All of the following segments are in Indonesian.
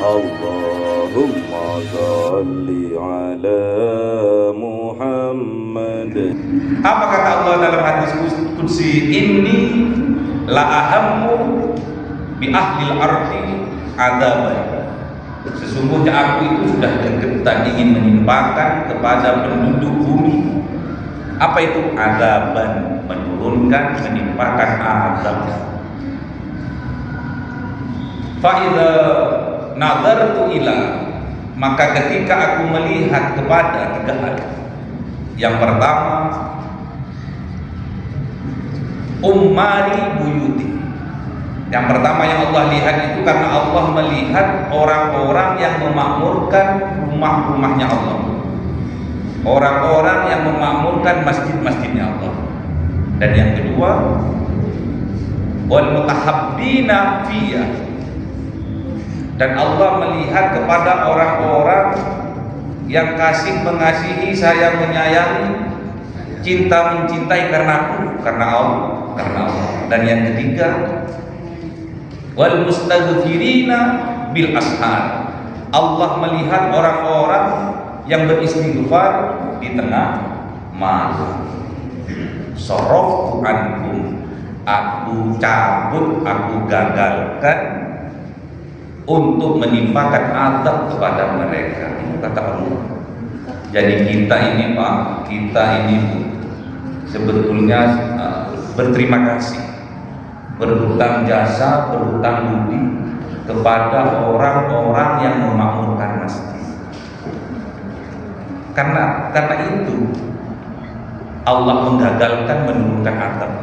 Allahumma sholli ala Muhammad. Apa kata Allah dalam hadis qudsi? Inni la ahammu bi ahlil ardi adaban. Sesungguhnya aku itu sudah gergetan ingin menimpakan kepada penduduk bumi. Apa itu adaban? Menurunkan, menimpakan azab. Fa idza nadartu ila, maka ketika aku melihat kepada tiga hal. Yang pertama, ummari buyuti. Yang pertama yang Allah lihat itu karena Allah melihat orang-orang yang memakmurkan rumah-rumahnya Allah, orang-orang yang memakmurkan masjid-masjidnya Allah. Dan yang kedua, wal mutahabbina fiyya, dan Allah melihat kepada orang-orang yang kasih mengasihi, sayang menyayangi, cinta mencintai karena aku, karena Allah. Dan yang ketiga, wal mustaghfirina bil ashar, Allah melihat orang-orang yang beristighfar di tengah malam. Soroftu ankum, aku cabut, aku gagalkan untuk menimpakan azab kepada mereka. Itu kata Allah. Jadi kita ini Pak, kita ini Bu, sebetulnya berterima kasih, berhutang jasa, berhutang budi kepada orang-orang yang memakmurkan masjid. Karena itu Allah menggagalkan menurunkan azab.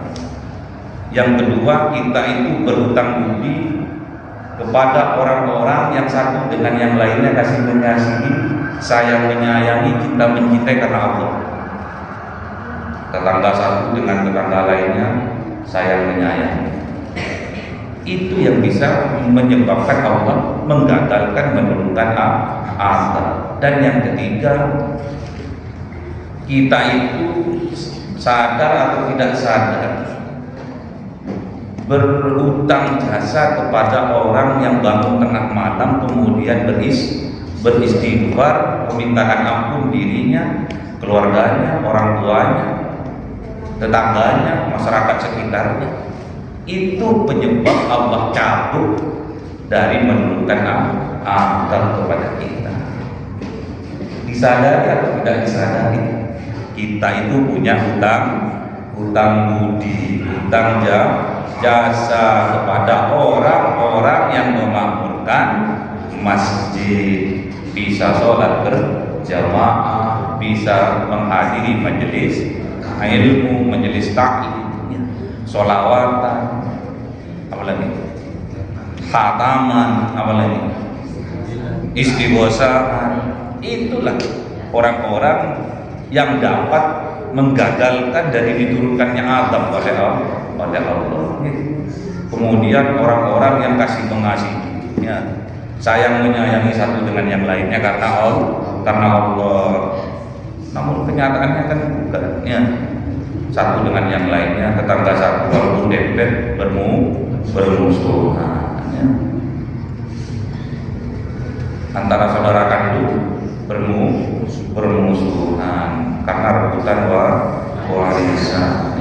Yang kedua, kita itu berhutang budi kepada orang-orang yang satu dengan yang lainnya kasih mengasihi, sayang menyayangi, cinta mencintai karena Allah. Tetangga satu dengan tetangga lainnya sayang menyayangi. Itu yang bisa menyebabkan Allah menggagalkan menurunkan azab. Dan yang ketiga, kita itu sadar atau tidak sadar berhutang jasa kepada orang yang bangun tengah malam kemudian beristighfar, memintakan ampun dirinya, keluarganya, orang tuanya, tetangganya, masyarakat sekitarnya. Itu penyebab Allah cabut dari menurunkan azab kepada kita. Disadari atau tidak disadari, kita itu punya hutang budi, hutang jasa kepada orang-orang yang memakmurkan masjid, bisa sholat berjamaah, bisa menghadiri majelis ilmu, majelis taklim, sholawatan, apalagi khataman, apalagi istighosahan. Itulah orang-orang yang dapat menggagalkan dari diturunkannya azab oleh Allah. Kemudian orang-orang yang kasih mengasihi, sayang menyayangi satu dengan yang lainnya karena Allah. Namun kenyataannya kan bukan, satu dengan yang lainnya, tetangga satu walaupun dempet bermusuhan. Antara saudara kandung bermusuhan karena rebutan warisan.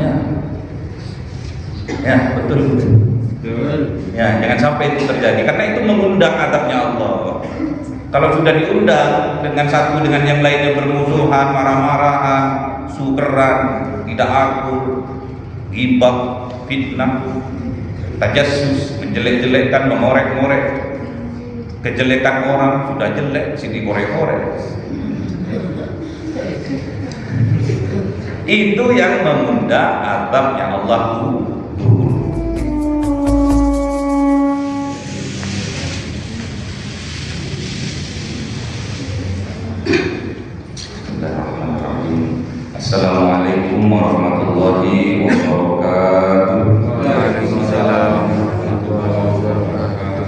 Betul. Jangan sampai itu terjadi karena itu mengundang azabnya Allah. Kalau sudah diundang dengan satu dengan yang lainnya bermusuhan, marah-marahan, sukeran, tidak akur, ghibah, fitnah, tajassus, menjelek-jelekkan, mengorek-ngorek kejelekan orang, sudah jelek sini korek-korek. Itu yang mengundang azabnya Allah turun. Assalamualaikum warahmatullahi wabarakatuh. Waalaikumsalam warahmatullahi wabarakatuh.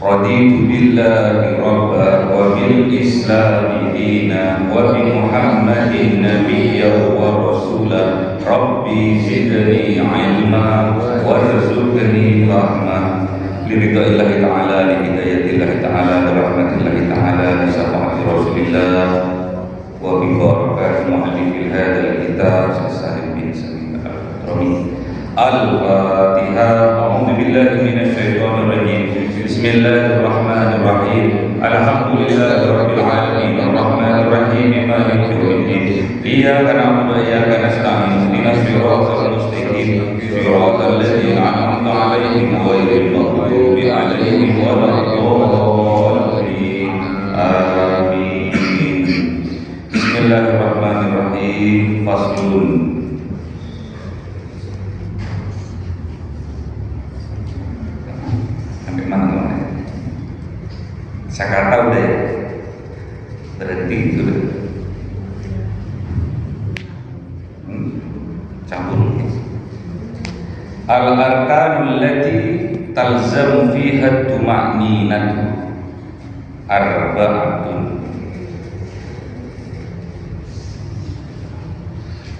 Raditu billahi rabba wa bil islami dina wa bi Muhammadin nabiyya wa rasula. Rabbi zidni ilma warzuqni rahmah biridaillahi ta'ala, bihidayatillahi ta'ala, birahmatillahi ta'ala, bisyafaati Rasulillah, wa bi barakati mu'allifil hadzal kitab Sa'id bin Salim al-Rabi. Al-Fatihah. A'udzu billahi minasy syaithanir rajim. Bismillahirrahmanirrahim. Alhamdulillahirabbil alamin, arrahmanir rahim, maliki yaumiddin. Iyyaka na'budu wa iyyaka nasta'in. Ihdinas siratal mustaqim, siratal ladzina an'amta 'alaihim ghairil maghdubi 'alaihim waladdallin. Amin. Bismillahirrahmanirrahim. Faslun. Jakarta udah ya, berhenti itu campur. Al-arkanul lati talzamu fiha tuma'ninatu arba'atun.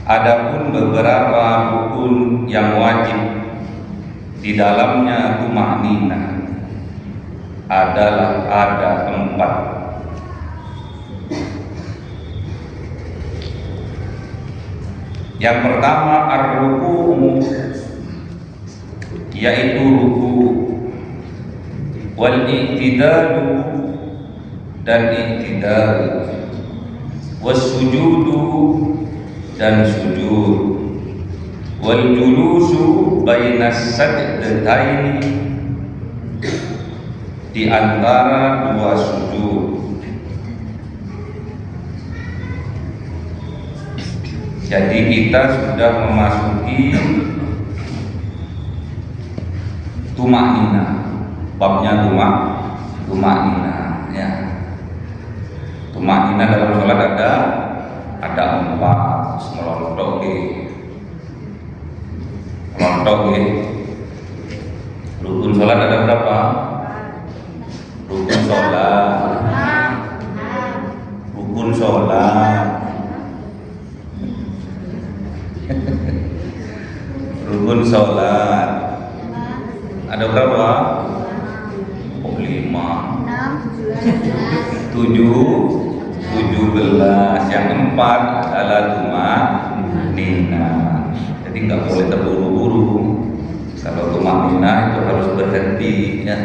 Adapun beberapa rukun yang wajib di dalamnya tuma'ninah adalah ada 4. Yang pertama ar-ruku', yaitu ruku, wal i'tidalu, dan i'tidal, was sujudu, dan sujud, wal julusu bainas sajdataini, di antara dua sujud. Jadi kita sudah memasuki tumaknina, babnya tumaknina ya. Tumaknina dalam sholat ada 4, melontok rukun sholat ada berapa? Rukun sholat rukun sholat ada berapa? 5, 17. Yang 4 adalah tumaknina. Jadi nggak boleh terburu-buru. Kalau tumaknina itu harus berhenti ya.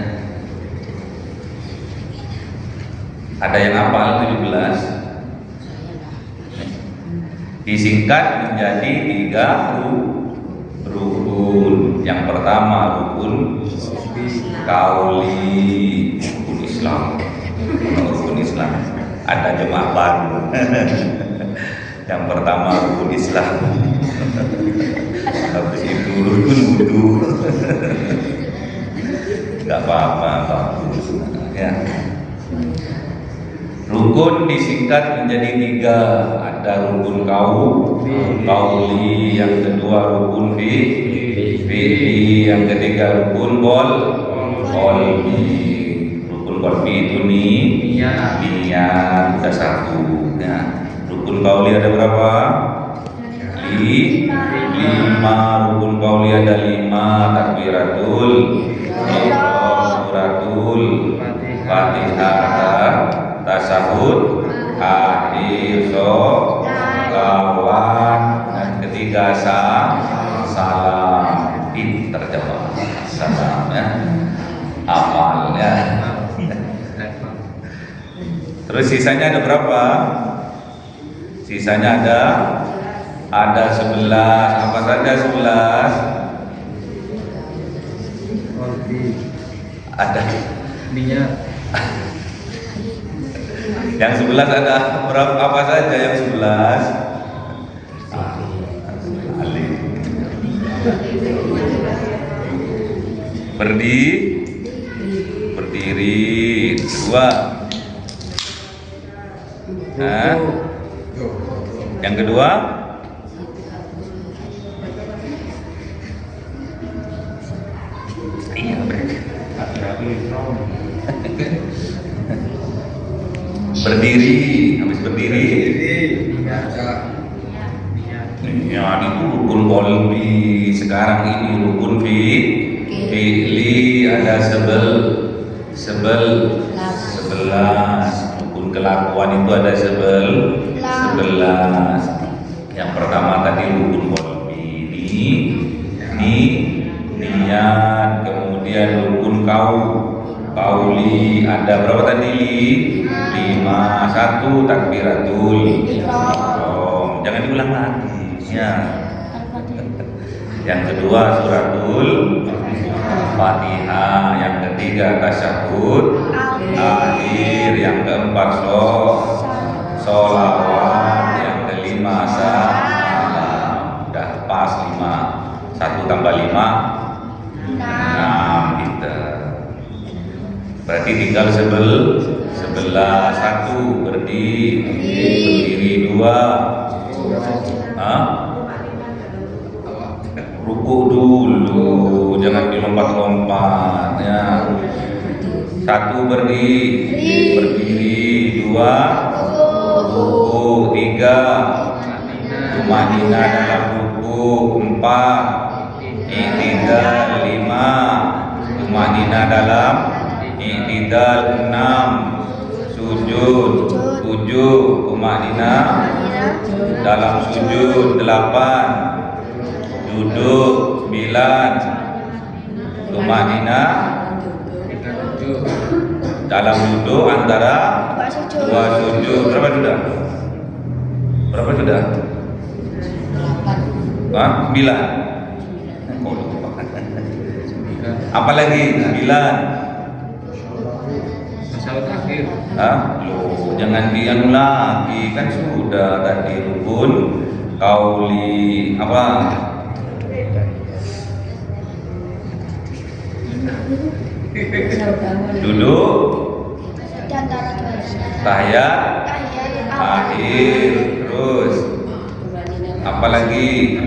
Ada yang hafal 17? Disingkat menjadi 3 rukun. Yang pertama rukun kauli, rukun Islam. Rukun Islam. Ada jemaah baru. Yang pertama rukun Islam. Habis itu rukun wudu. Gak apa-apa, bagus ya. Rukun disingkat menjadi 3. Ada rukun kauli, yang kedua rukun fi'li, yang ketiga rukun qalbi. Rukun qalbi itu niat, ada 1 ya. Rukun kauli ada berapa? 5. Rukun kauli ada 5. Takbiratul ihram, suratul Fatihah, tasahud akhir, sholawat, dan ketiga salam. Pinter jawab salam ya, amal ya. Terus sisanya ada berapa? Sisanya ada 11. Apa saja 11? Ada niat. Yang 11 ada berapa? Apa saja yang 11? Berdiri. 2. Nah, yang kedua berdiri. Habis berdiri ya, itu rukun qalbi. Sekarang ini rukun fi'li. Fi'li ada 11. Rukun kelakuan itu ada 11. Yang pertama tadi rukun qalbi, niat. Kemudian rukun kauli ada berapa tadi? 5. 1 takbiratul ihram. Jangan diulang lagi ya. Yang kedua suratul Fatihah. Yang ketiga tasyahud akhir. Yang keempat sholawat. Yang kelima salam. Udah pas 5. 1 tambah 5 6 gitu. Berarti tinggal 11. 1 berdiri 2 ruku dulu, jangan dilompat-lompat ya. 1 berdiri 2 ruku 3 tumanina dalam ruku 4 i'tidal 5 tumanina dalam i'tidal 6 sujud 7 tumanina dalam sujud 8 duduk 9 tumanina dalam duduk antara 2 sujud. Berapa sudah? 9. Apalagi 9. Jangan dianu lagi, kan sudah tadi rukun kauli apa? Duduk, tahiyat akhir, terus apalagi?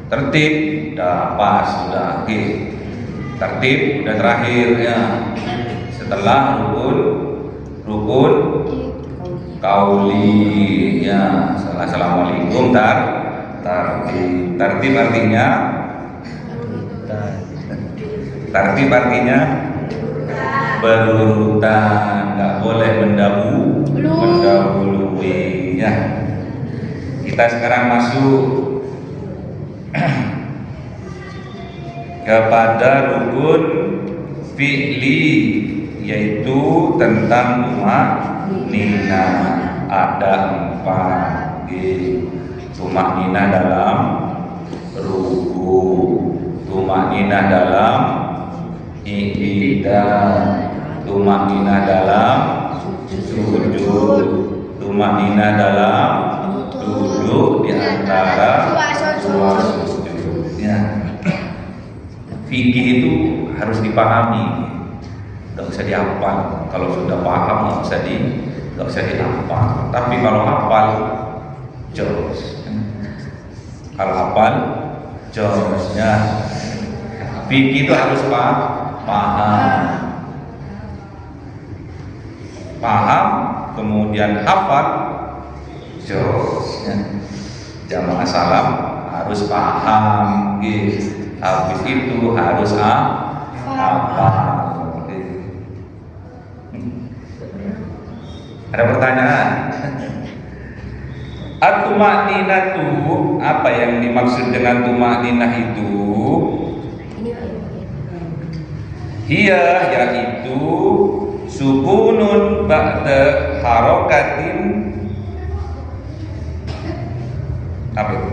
Tertib, udah pas, sudah akhir. Tertib udah terakhir ya. Setelah rukun kauli ya. Assalamualaikum tertib artinya berurutan, nggak boleh mendahului ya. Kita sekarang masuk kepada rukun fi'li, yaitu tentang tumakninah. Ada 4. Tumakninah dalam ruku, tumakninah dalam i'tidal, tumakninah dalam sujud, tumakninah dalam duduk di antara 2 sujud ya. Fikih itu harus dipahami, nggak usah dihafal. Kalau sudah paham nggak usah dihafal. Tapi kalau hafal, jos. Kalau hafal, josnya. Fikih itu harus paham, kemudian hafal, josnya. Jamaah salam harus paham, gitu. Habis itu harus hafal. Ada pertanyaan? At-tumakninatu, apa yang dimaksud dengan tumakninah itu? Hiya, yaitu sukunun ba'da harokatin. Apa itu?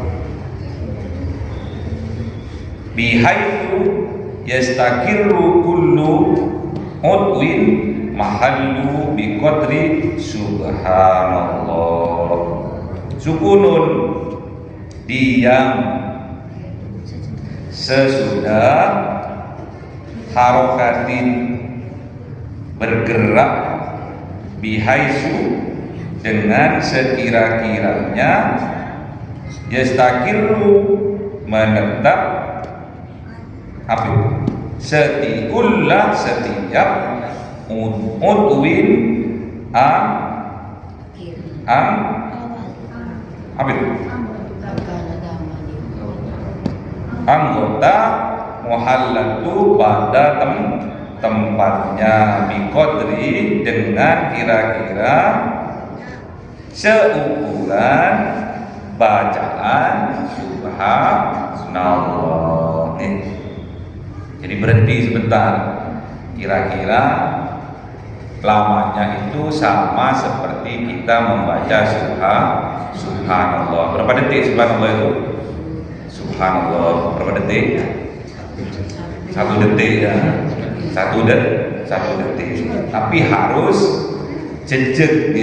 Bihaitu yastakirru kullu udwin mahallu biqadri subhanallah. Sukunun, diam sesudah harokatin, bergerak, bihaisu dengan sekira-kiranya, yastakirru menetap, apa itu? Setiap udwin apa itu? anggota muhallatu pada tempatnya biqadri dengan kira-kira seukuran bacaan subhanallah. Jadi berhenti sebentar, kira-kira lamanya itu sama seperti kita membaca subhanallah. Berapa detik subhanallah itu? Subhanallah berapa detik? 1 detik ya. 1 detik. Tapi harus jejak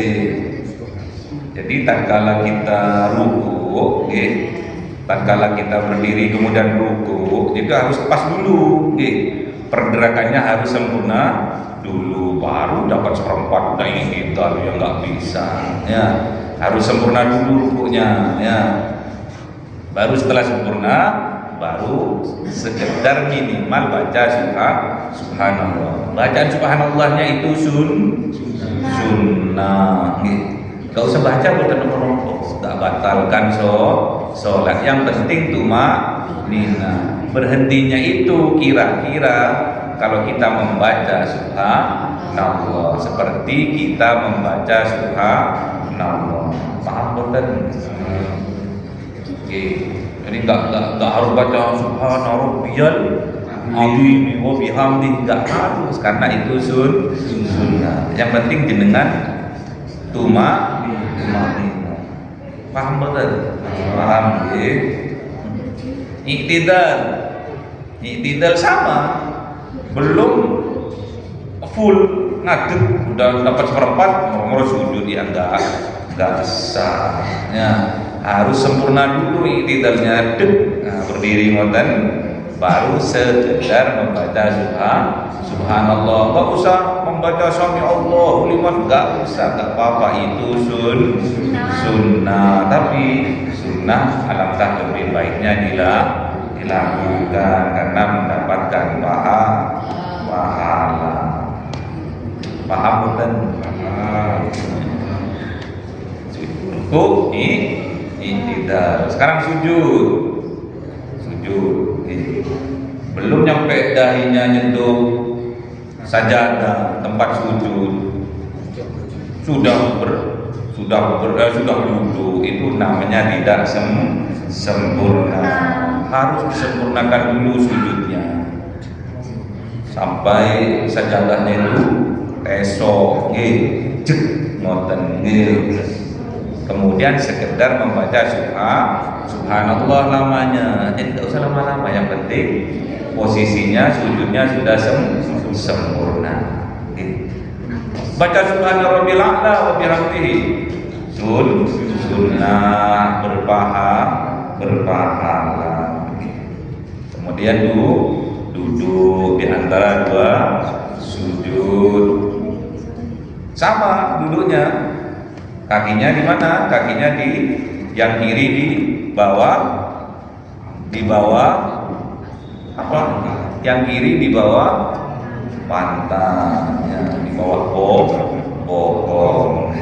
Jadi tatkala kita ruku, tatkala kita berdiri kemudian ruku, itu harus pas dulu, pergerakannya harus sempurna dulu, baru dapat seperempat udah ini kita yang nggak bisa, ya harus sempurna dulu rukunya, ya baru setelah sempurna, baru sekedar minimal baca subhanallah. Bacaan subhanallahnya itu sunnah. Gak usah baca bukan nomor-nomor, gak batalkan sholat. Yang penting nina. Berhentinya itu kira-kira kalau kita membaca subhanallah seperti kita membaca subhanallah. Paham betul? Jadi gak harus baca subhanarabbiyal azim wa bihamdi, gak harus, karena itu sunnah. Yang penting jenengan tumanina. Paham betul? Paham ya? Iktidal sama, belum full ngadeg udah dapat seperempat nomor sujud, ya enggak sah ya, harus sempurna dulu iktidalnya. Berdiri ngoten baru sekedar membaca subhanallah. Enggak usah membaca sami Allahu liman, enggak usah, enggak apa-apa, itu sunnah. Tapi sunnah alangkah lebih baiknya dilakukan karena mendapatkan pahala. Paham betul? Iktidal. Sekarang sujud. Belum nyampe dahinya nyentuh sajadah tempat sujud, sudah duduk, itu namanya tidak sempurna. Harus disempurnakan dulu sujudnya sampai sajadahnya itu esok ngoten. Kemudian sekedar membaca subhanallah lamanya, tidak usah lama-lama, yang penting posisinya sujudnya sudah sempurna. Baca subhanarabbil a'la wa bihamdihi, sunnah berpahala. Kemudian duduk di antara dua sujud, sama duduknya. Kakinya di mana? Kakinya di yang kiri di bawah apa? Yang kiri di bawah pantat, ya, di bawah bokong.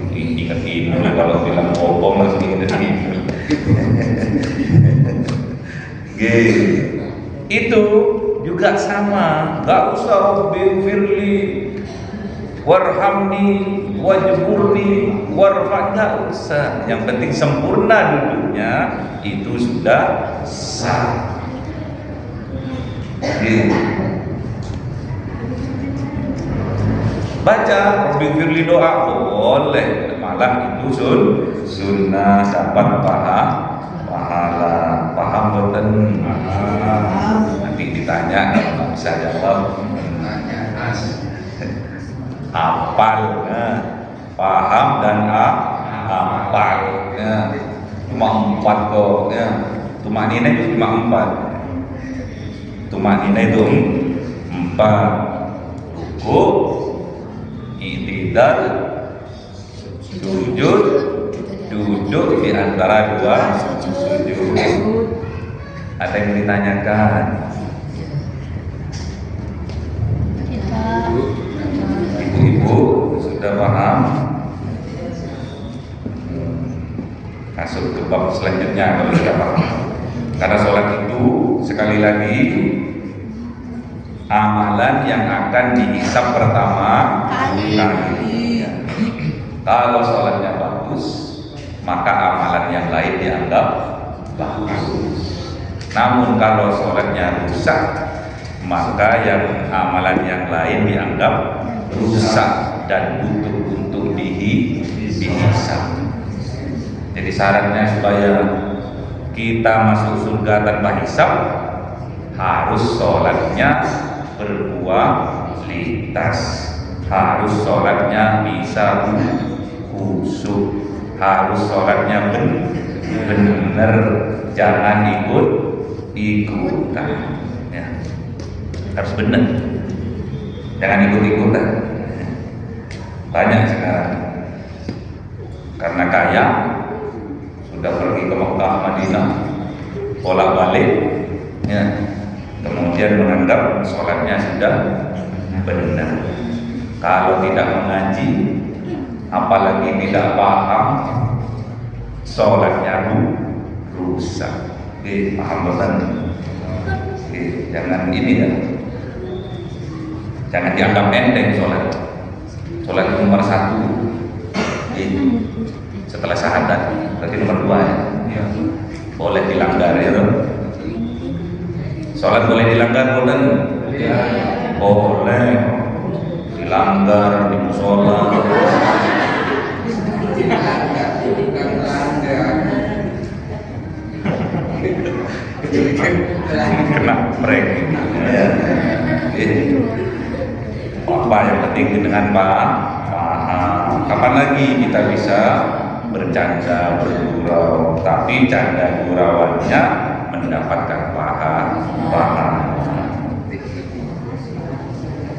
Ingat ini kalau bilang bokong masih ingat ini. Itu juga sama, gak usah Rabbi firli warhamni wajburni warfa, gak usah. Yang penting sempurna duduknya, itu sudah sah. Baca Rabbi firli doa boleh, malah itu sunnah, dapat pahala. Paham betul? Nanti ditanya kalau nggak bisa jawab, hafal, paham dan hafal, cuma 4 kok, tumanina itu cuma 4. Tumanina itu 4. Ruku, i'tidal, sujud, duduk di antara dua sujud. Ada yang ditanyakan? Ibu sudah paham? Masuk ke bab selanjutnya kalau sudah paham. Karena sholat itu sekali lagi amalan yang akan dihisab pertama kali. Kalau sholatnya bagus, maka amalan yang lain dianggap bagus. Namun kalau sholatnya rusak, maka yang amalan yang lain dianggap rusak dan butuh untuk dihisab. Jadi syaratnya supaya kita masuk surga tanpa hisab, harus sholatnya berkualitas, harus sholatnya bisa khusyuk, harus sholatnya benar, jangan ikut-ikutan ya. Harus benar, jangan ikut-ikutan. Banyak sekarang karena kaya sudah pergi ke Mekah, Madinah, bolak-balik ya, kemudian menganggap sholatnya sudah benar. Kalau tidak mengaji, apalagi tidak paham, sholatnya rusak. Paham betul? Jangan ini ya, jangan dianggap enteng sholat. Sholat itu nomor 1 setelah syahadat, berarti nomor 2 ya. Boleh dilanggar ya. Sholat boleh dilanggar bukan? Boleh dilanggar di musola. Kena prank ya. Apa yang penting dengan paham. Kapan lagi kita bisa bercanda, bergurau, tapi canda gurauannya mendapatkan pahala.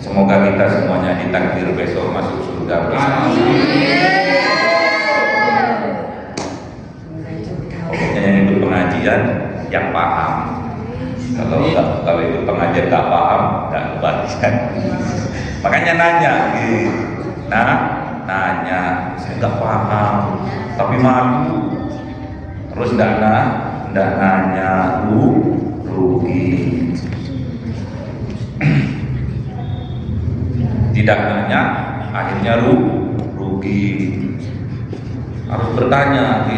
Semoga kita semuanya ditakdir besok masuk surga bersama. Pokoknya yang ikut pengajian yang paham. Kalau ikut pengajian nggak paham, nggak kebagian. Makanya nanya, nanya, saya nggak paham, tapi malu. Terus nggak nanya, rugi. Tidak nanya, akhirnya rugi. Harus bertanya,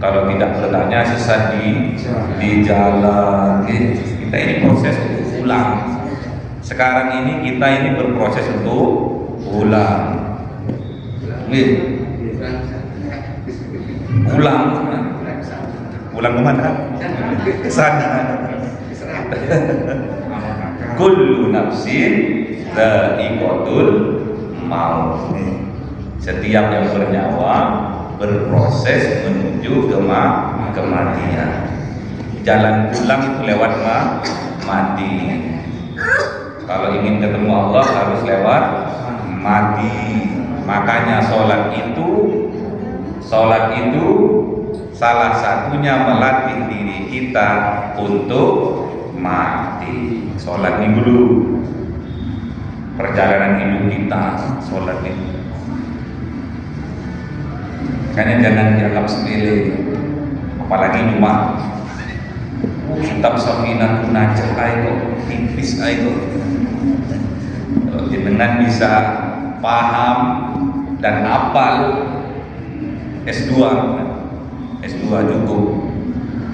kalau tidak bertanya sesat di jalan. Kita ini proses untuk ulang. Sekarang ini kita ini berproses untuk ulang. Pulang kemana? Ke sana. Kullu nafsin dha'iqatul maut. Setiap yang bernyawa berproses menuju kematian. Jalan pulang itu lewat mati. Kalau ingin ketemu Allah harus lewat mati. Makanya sholat itu salah satunya melatih diri kita untuk mati. Sholat ini dulu perjalanan hidup kita, sholat ini. Makanya jangan dianggap sepele, apalagi cuma kitab Safinah Najah itu tipis itu. Kalau jenengan bisa paham dan hafal S2 cukup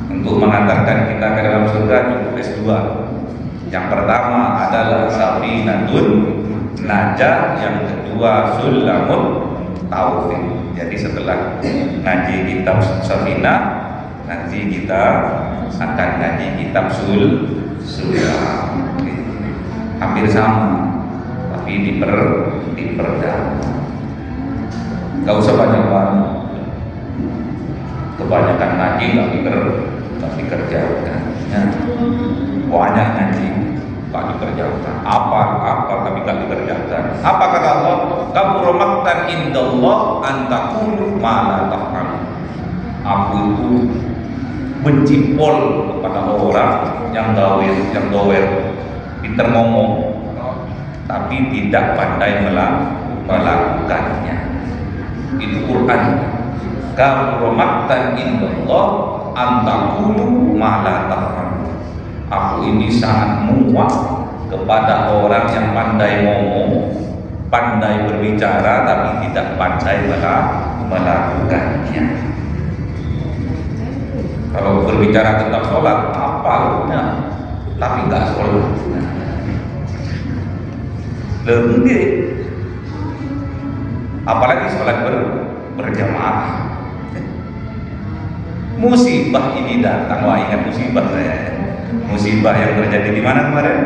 untuk mengantarkan kita ke dalam surga, cukup S2. Yang pertama adalah Safinatun Najah, yang kedua Sulamut Taufik. Jadi setelah ngaji kitab Safinah, nanti kita akan ngaji kitab Sulam. Hampir sama, tapi diperdalam. Gak usah banyak-banyak. Kebanyakan ngaji gak dikerjakan. Ya. Banyak ngaji gak dikerjakan. Apa tapi gak dikerjakan. Apa kata Allah? Kabura maqtan indallah an taqulu ma la taf'alun. Aku itu benci pol kepada orang yang dower, pinter ngomong, tapi tidak pandai melakukannya. Itu Quran. Kabura maqtan indallah antaqulu ma la taf'alun. Aku ini sangat muak kepada orang yang pandai ngomong, pandai berbicara tapi tidak pandai melakukannya. Kalau berbicara tentang sholat, apa ya? Tapi nggak sholat. Lebih, apalagi sholat berjamaah. Musibah ini datang, wah ingat musibah saya. Musibah yang terjadi di mana kemarin?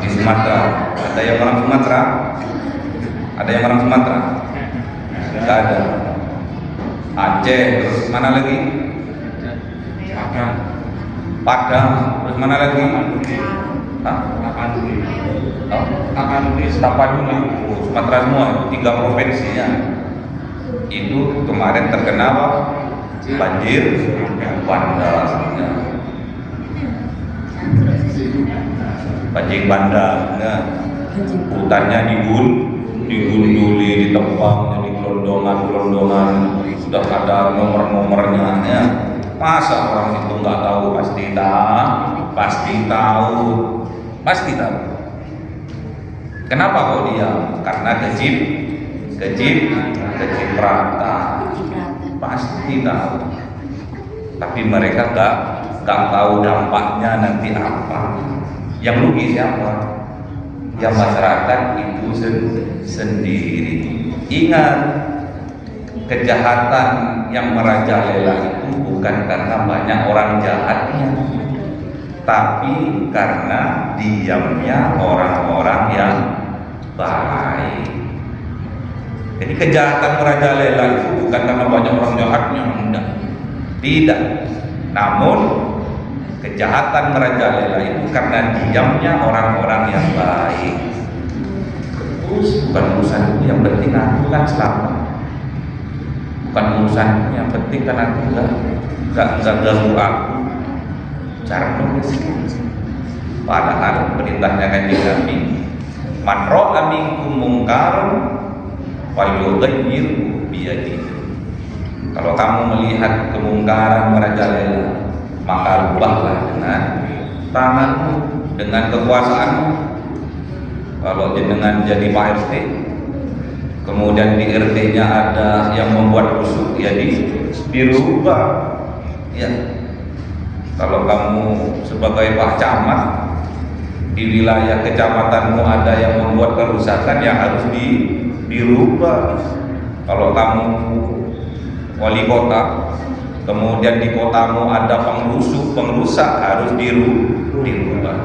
Di Sumatera. Ada yang orang Sumatera? Ada yang orang Sumatera? Tidak ada. Aceh, terus mana lagi? Padang, terus mana lagi? Tapanuli, Sumatera semua, 3 provinsinya. Itu kemarin terkena apa? Banjir bandang. Banjir bandang, hutannya digunduli, ditebang jadi gelondongan, sudah ada nomor-nomornya. Ya. Masa orang itu nggak tahu? Pasti tahu. Kenapa kok diam? Karena kecipratan. Pasti tahu. Tapi mereka nggak tahu dampaknya nanti apa. Yang rugi siapa? Yang masyarakat itu sendiri. Ingat, kejahatan yang merajalela itu bukan karena banyak orang jahatnya, tapi karena diamnya orang-orang yang baik. Jadi kejahatan merajalela itu bukan karena banyak orang jahatnya, enggak. Tidak. Namun kejahatan merajalela itu karena diamnya orang-orang yang baik. Bukan urusan yang penting aku kan selamat. Bukan urusan yang penting kan aku enggak ganggu aku. Cara memiskin. Padahal perintahnya Kanjeng Nabi, man ra'a minkum mungkaran falyughayyirhu biyadihi. Kalau kamu melihat kemungkaran merajalela, maka rubahlah dengan tanganmu, dengan kekuasaanmu. Kalau jenengan jadi Pak RT, kemudian di RT-nya ada yang membuat rusuh, ya dirubah. Ya. Kalau kamu sebagai Pak Camat, di wilayah kecamatanmu ada yang membuat kerusakan, ya harus dirubah. Kalau kamu wali kota, kemudian di kotamu ada pengrusak, harus dirubah.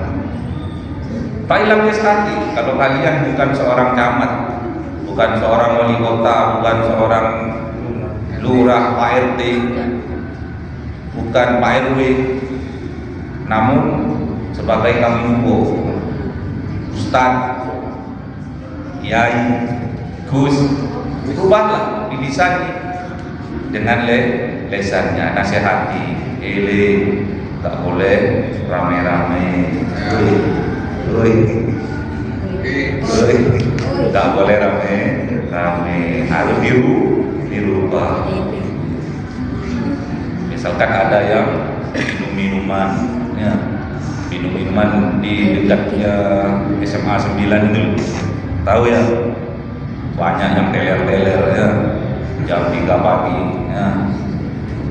Thailand hati, kalau kalian bukan seorang camat, bukan seorang wali kota, bukan seorang lurah, Pak RT, bukan Pak RW, namun sebagai kamingko, ustaz, kiai, gus, rubahlah dilisani dengan lesannya, nasihati, tak boleh rame-rame, tak boleh rame, harus dirubah. Misalkan ada yang minum-minuman, ya, minum-minuman di dekatnya SMA 9 itu, tahu ya, banyak yang teler-teler ya, jam 3 pagi, ya,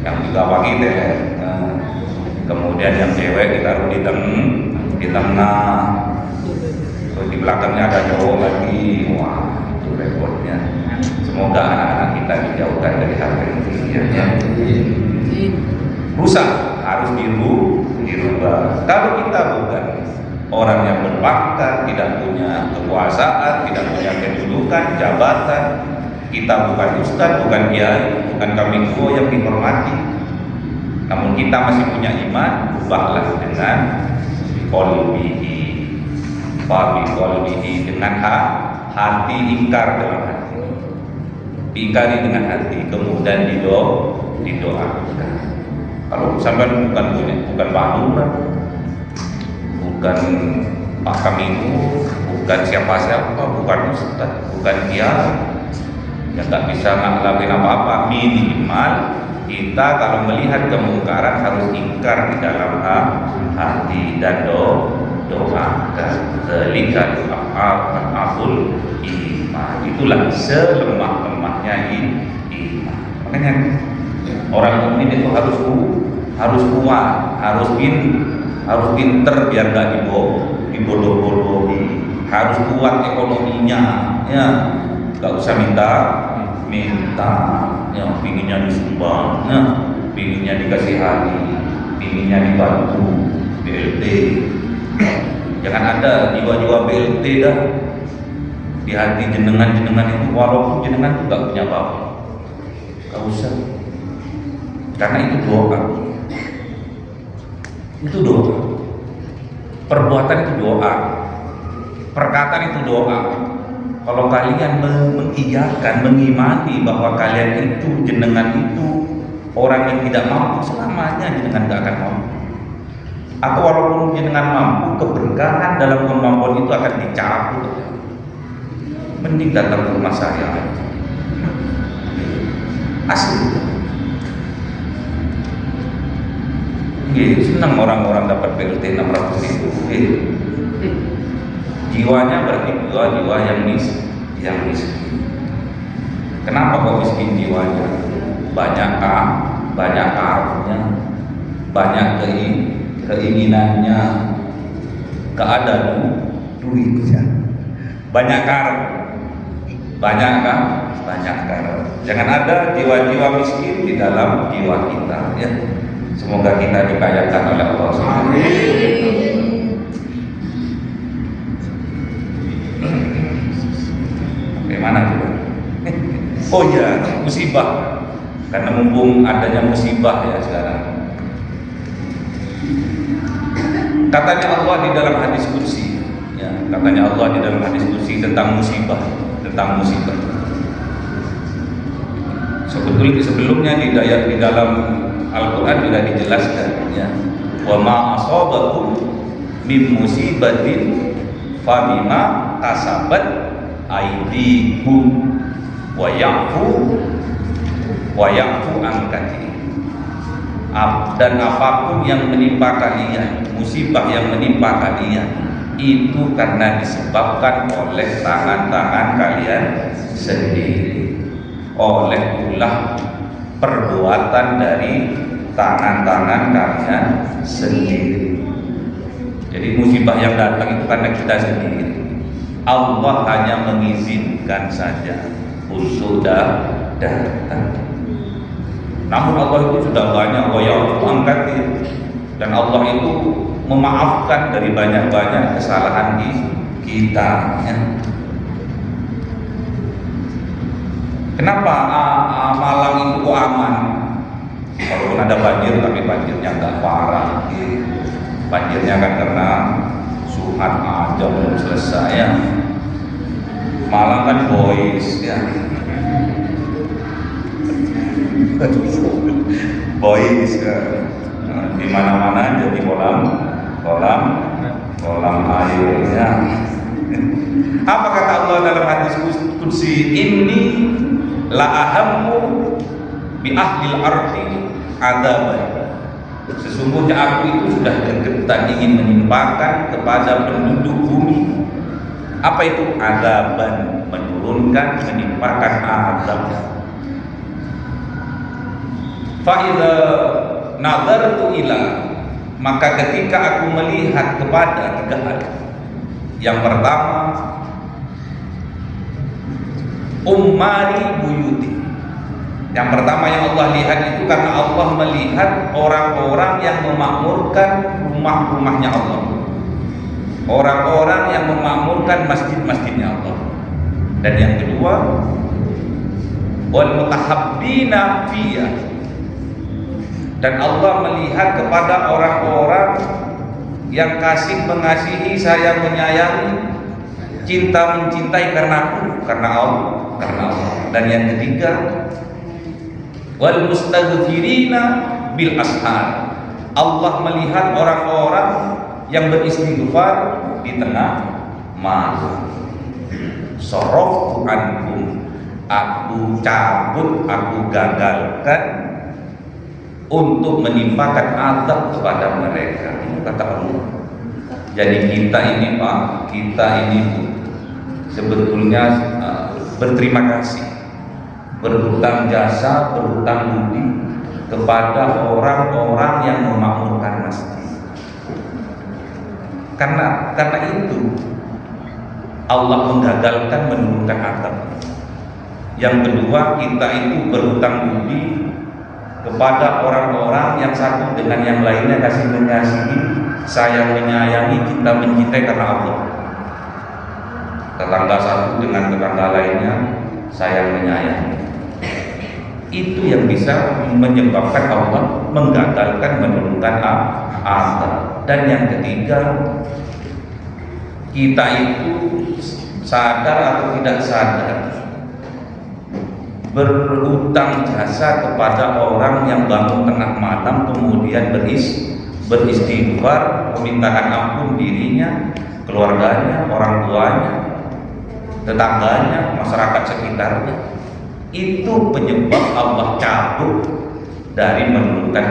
yang 3 pagi teler, ya. Kemudian yang cewek ditaruh di tengah, terus di belakangnya ada cowok lagi, wah itu repotnya. Semoga anak-anak kita dijauhkan dari hal ini, ya. Rusak harus dirubah. Kalau kita bukan orang yang berpangkat, tidak punya kekuasaan, tidak punya kedudukan, jabatan, kita bukan ustaz, bukan kiai, bukan kamingko yang dihormati, namun kita masih punya iman, ubahlah dengan qalbihi, dengan hati, ingkar dalam hati, diingkari dengan hati, kemudian didoakan. Kalau sampai bukan Pak Lurah, bukan Pak Kamingko, bukan siapa-siapa, bukan ustaz, bukan kiai, yang nggak bisa ngelakuin apa-apa, minimal kita kalau melihat kemungkaran harus ingkar di dalam hati dan doakan. Dzalika aful iman. Itulah selemah-lemahnya iman. Makanya orang mukmin itu harus kuat, harus pinter biar nggak dibodoh-bodohi. Harus kuat ekonominya, ya nggak usah minta, ya pinginnya disumbang, ya pinginnya dikasihani, pinginnya dibantu, BLT. Jangan ada jiwa-jiwa BLT dah di hati jenengan itu, walaupun jenengan itu nggak punya apa-apa, nggak usah, karena itu doa, perbuatan itu doa, perkataan itu doa. Kalau kalian mengiyakan, mengimani bahwa kalian itu, jenengan itu orang yang tidak mampu, selamanya jenengan tidak akan mampu. Atau walaupun jenengan mampu, keberkahan dalam kemampuan itu akan dicabut. Mending datang ke rumah saya, asli. Senang orang-orang dapat BLT 600.000. Jiwanya berarti jiwa yang miskin. Kenapa kok miskin jiwanya? Banyak hartanya, banyak keinginannya, gak ada duitnya. Banyak Jangan ada jiwa-jiwa miskin di dalam jiwa kita, ya. Semoga kita dikayakan oleh Allah Subhanahu wa taala. Bagaimana coba? Oh ya, musibah. Karena mumpung adanya musibah ya sekarang. Katanya Allah di dalam hadis kursi, ya, katanya Allah di dalam hadis kursi tentang musibah. Sebelumnya di dalam Al-Quran sudah dijelaskan, ya. Wa ma asabakum min musibatin fa bima kasabat aydikum wa ya'fu an katsir. Dan apapun yang menimpa kalian, musibah yang menimpa kalian, itu karena disebabkan oleh tangan-tangan kalian sendiri, oleh ulah perbuatan dari tangan-tangan kalian sendiri. Jadi musibah yang datang itu karena kita sendiri. Allah hanya mengizinkan saja untuk datang. Namun Allah itu sudah banyak angkat, dan Allah itu memaafkan dari banyak-banyak kesalahan kita, ya. Kenapa Malang itu kok aman? Walaupun ada banjir, tapi banjirnya nggak parah. Banjirnya kan karena Suhat aja belum selesai, ya. Malang kan boys, ya. Boys, ya. Di mana-mana jadi kolam airnya. Apa kata Allah dalam hadis qudsi? Inni la ahammu bi ahlil ardi adaban. Sesungguhnya aku itu sudah gergetan ingin menimpakan kepada penduduk bumi. Apa itu adaban? Menurunkan, menimpakan azab. Fa idza nazartu ila, maka ketika aku melihat kepada tiga hal. Yang pertama, ummari buyuti. Yang pertama yang Allah lihat itu karena Allah melihat orang-orang yang memakmurkan rumah-rumahnya Allah, orang-orang yang memakmurkan masjid-masjidnya Allah. Dan yang kedua, wal mutahabbina fiyya, dan Allah melihat kepada orang-orang yang kasih mengasihi, sayang menyayangi, cinta mencintai karena aku, karena Allah. Dan yang ketiga, wal mustaghfirina bil ashar, Allah melihat orang-orang yang beristighfar di tengah malam. Saraftu ankum, aku cabut, aku gagalkan untuk menimpakan azab kepada mereka. Kata Allah. Jadi kita ini Pak, kita ini Bu, sebetulnya berterima kasih, berhutang jasa, berhutang budi kepada orang-orang yang memakmurkan masjid. Karena itu Allah menggagalkan menurunkan azab. Yang kedua, kita itu berhutang budi kepada orang-orang yang satu dengan yang lainnya kasih mengasihi, sayang menyayangi, kita mencintai karena Allah. Tetangga satu dengan tetangga lainnya sayang menyayangi. Itu yang bisa menyebabkan Allah menggagalkan menurunkan azab. Dan yang ketiga, kita itu sadar atau tidak sadar berhutang jasa kepada orang yang bangun tengah malam kemudian beristighfar, memintakan ampun dirinya, keluarganya, orang tuanya, tetangganya, masyarakat sekitarnya. Itu penyebab Allah cabut dari menurunkan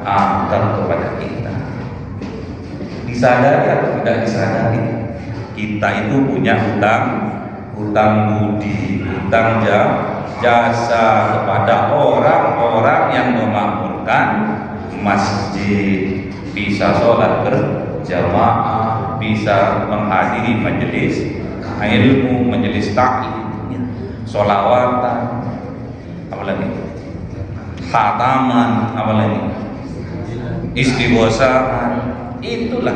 azab kepada kita. Disadari atau tidak disadari, kita itu punya hutang budi, hutang jasa kepada orang-orang yang memakmurkan masjid, bisa sholat berjamaah, bisa menghadiri majelis ilmu, majelis ta'lim, sholawatan, apalagi khataman, apalagi istighosahan. Itulah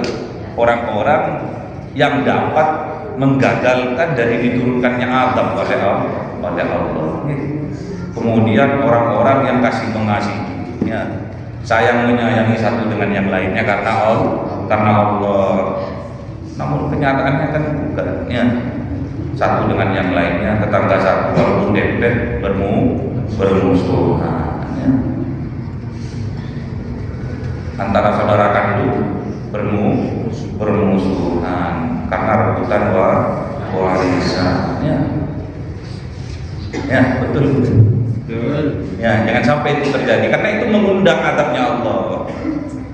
orang-orang yang dapat menggagalkan dari diturunkannya azab oleh Allah. Kemudian orang-orang yang kasih mengasihinya, sayang menyayangi satu dengan yang lainnya karena Allah. Namun kenyataannya kan bukan, ya. Satu dengan yang lainnya, tetangga satu walaupun dempet bermusuhan, ya. Antara saudara kandung bermusuhan karena rebutan warisan, ya betul. Ya, jangan sampai itu terjadi karena itu mengundang azabnya Allah.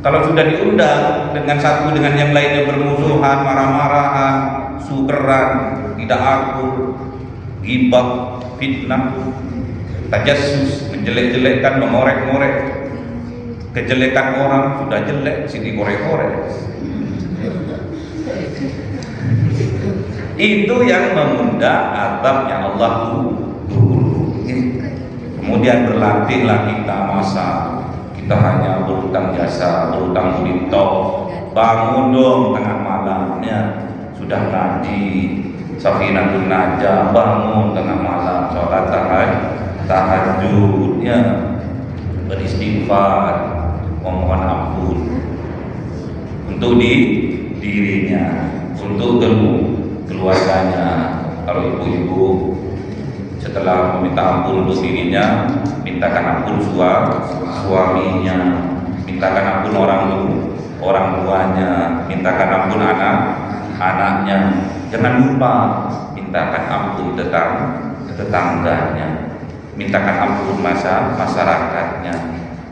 Kalau sudah diundang dengan satu dengan yang lainnya bermusuhan, marah-marahan, sukeran, tidak akur, ghibah, fitnah, tajassus, menjelek-jelekkan, mengorek-ngorek kejelekan orang, sudah jelek sini korek-korek. Itu yang mengundang azabnya Allah dulu. Kemudian berlatihlah kita masa kita hanya berhutang jasa, berhutang budi, bangun dong tengah malamnya, sudah ngaji Safinatun Najah, bangun tengah malam sholat tahajud, ya, beristighfar, memohon ampun untuk dirinya, untuk keluarganya. Kalau ibu-ibu setelah meminta ampun untuk dirinya, mintakan ampun suaminya, mintakan ampun orang tuanya, mintakan ampun anaknya. Jangan lupa mintakan ampun tetangganya, mintakan ampun masyarakatnya,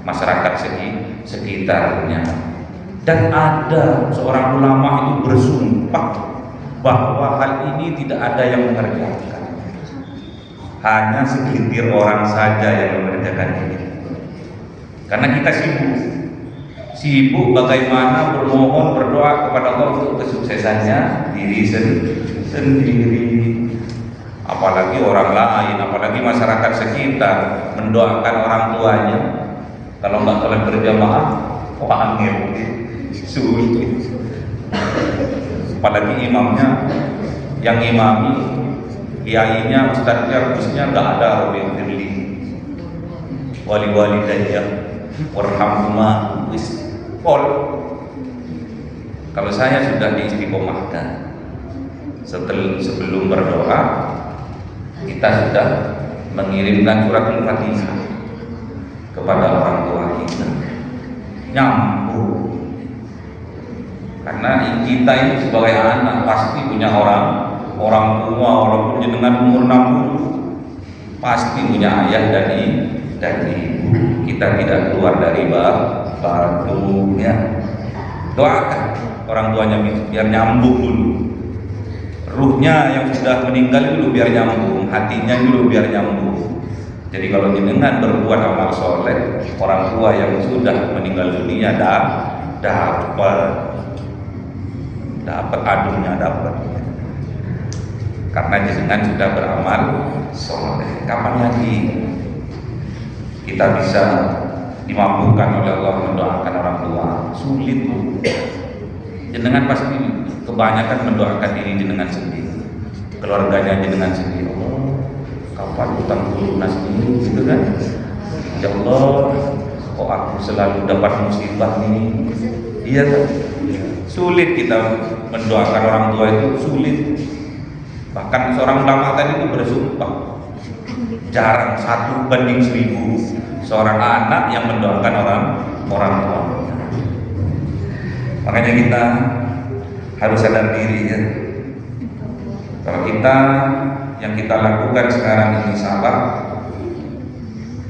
masyarakat sekitarnya. Dan ada seorang ulama itu bersumpah bahwa hal ini tidak ada yang mengerjakan, hanya segelintir orang saja yang mengerjakan ini. Karena kita sibuk bagaimana berdoa kepada Allah untuk kesuksesannya diri sendiri, apalagi orang lain, apalagi masyarakat sekitar mendoakan orang tuanya. Kalau nggak sholat berjamaah, angin sulit. Apalagi imamnya, yang imami, kiainya, ustadznya, khususnya nggak ada Rabbil Firli, wali-wali daya, warhamhuma, kalau saya sudah diistiqomahkan sebelum berdoa, kita sudah mengirimkan surat Al-Fatihah kepada orang tua kita, nyambung. Karena kita ini sebagai anak pasti punya orang tua, walaupun jenengan umur 60 pasti punya ayah dan ibu. kita tidak keluar dari batunya. Doakan orang tuanya biar nyambung dulu, ruhnya yang sudah meninggal dulu biar nyambung, hatinya dulu biar nyambung. Jadi kalau jenengan berbuat amal soleh, orang tua yang sudah meninggal dunia dapat adunya, dapat, karena jenengan sudah beramal soleh. Kapan lagi kita bisa dimampukan oleh Allah mendoakan orang tua? Sulit, Bu. Jenengan pasti kebanyakan mendoakan diri jenengan sendiri, keluarganya jenengan sendiri. Allah, kapan utang lunas ini, gitu kan? Ya Allah, kok aku selalu dapat musibah ini? Iya kan? Sulit kita mendoakan orang tua, itu sulit. Bahkan seorang ulama tadi itu bersumpah, jarang 1/1000 seorang anak yang mendoakan orang tua. Makanya kita harus sadar diri ya. Kalau yang kita lakukan sekarang ini salah,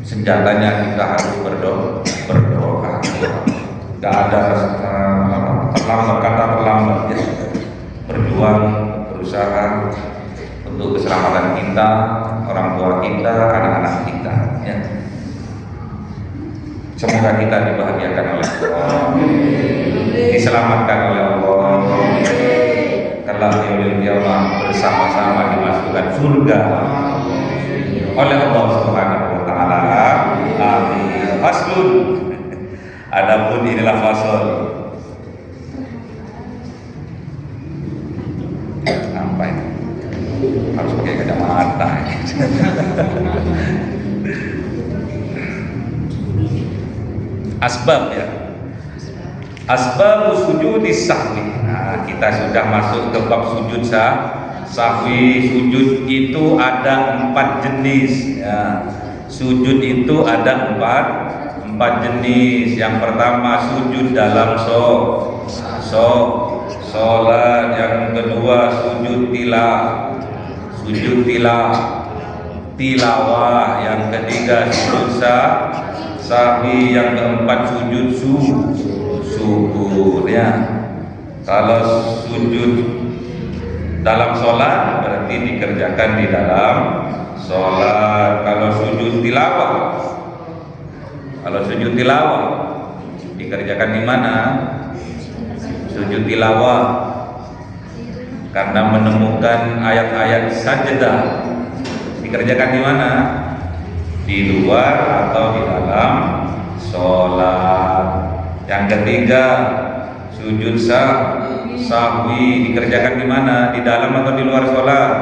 senjatanya kita harus berdoa. Tidak ada terlambat ya. Berjuang, berusaha untuk keselamatan kita, orang tua kita, anak-anak kita ya. Semoga kita dibahagiakan oleh Allah, diselamatkan oleh Allah, kalau yaumil qiyamah bersama-sama dimasukkan surga oleh Allah Subhanahu wa taala. Amin. Faslun. Adapun inilah fasal. Sampai harus pakai kacamata. Asbab ya. Asbab sujudi sahwi. Nah, kita sudah masuk ke bab sujud sahwi. Sujud itu ada 4 jenis ya. Sujud itu ada empat jenis. Yang pertama sujud dalam sholat. Yang kedua sujud tilawah. Yang ketiga sujud sahwi. Yang keempat sujud syukur ya. Kalau sujud dalam sholat berarti dikerjakan di dalam sholat. Kalau sujud tilawah dikerjakan di mana? Sujud tilawah karena menemukan ayat-ayat sajdah, dikerjakan di mana? Di luar atau di dalam sholat. Yang ketiga sujud sahwi dikerjakan di mana? Di dalam atau di luar sholat?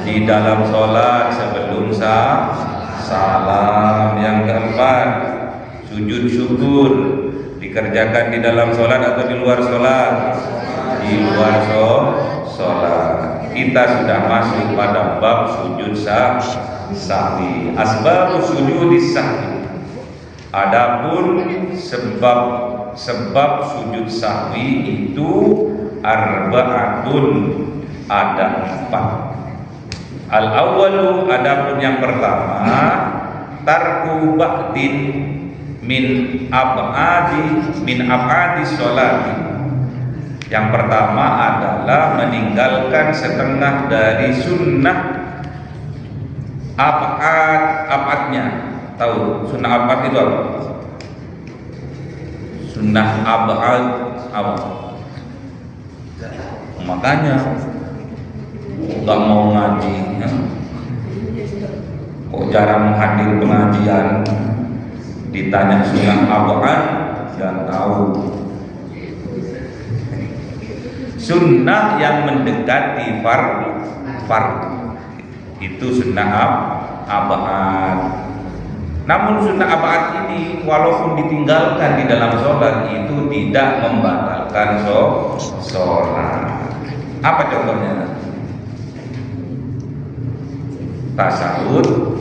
Di dalam sholat sebelum salam. Yang keempat sujud syukur dikerjakan di dalam sholat atau di luar sholat? Di luar sholat. Kita sudah masuk pada bab sujud sahwi. Asbab sujud sahwi. Adapun sebab sujud sahwi itu arba'atun, ada 4. Al-awwalu, adapun yang pertama, tarku ba'din min ab'adi sholati. Yang pertama adalah meninggalkan setengah dari sunnah ab'adnya. Tahu sunnah ab'ad itu apa? Sunnah ab'ad apa? Makanya nggak mau ngaji ya? Kok jarang hadir pengajian, ditanya sunnah ab'ad dan tahu. Sunnah yang mendekati fardu itu sunnah ab'ad. Namun sunnah ab'ad ini walaupun ditinggalkan di dalam sholat itu tidak membatalkan sholat. Apa contohnya? Tasawuf